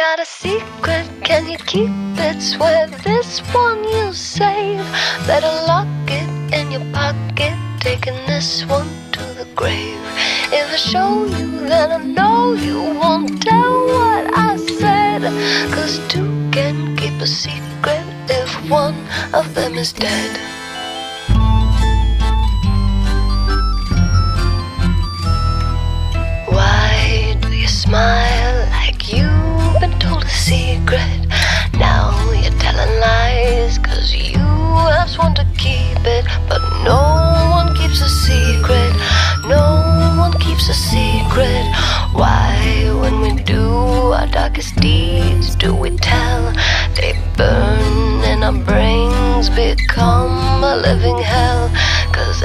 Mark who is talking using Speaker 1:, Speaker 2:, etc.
Speaker 1: got a secret, can you keep it? Swear this one you'll save. Better lock it in your pocket, taking this one to the grave. If I show you, then I know you won't tell what I said. 'Cause two can keep a secret if one of them is dead. Why do you smile like you've been told a secret? Now you're telling lies 'cause you have sworn to keep it. But no one keeps a secret, no one keeps a secret. Why, when we do our darkest deeds, do we tell? They burn and our brains become a living hell. 'Cause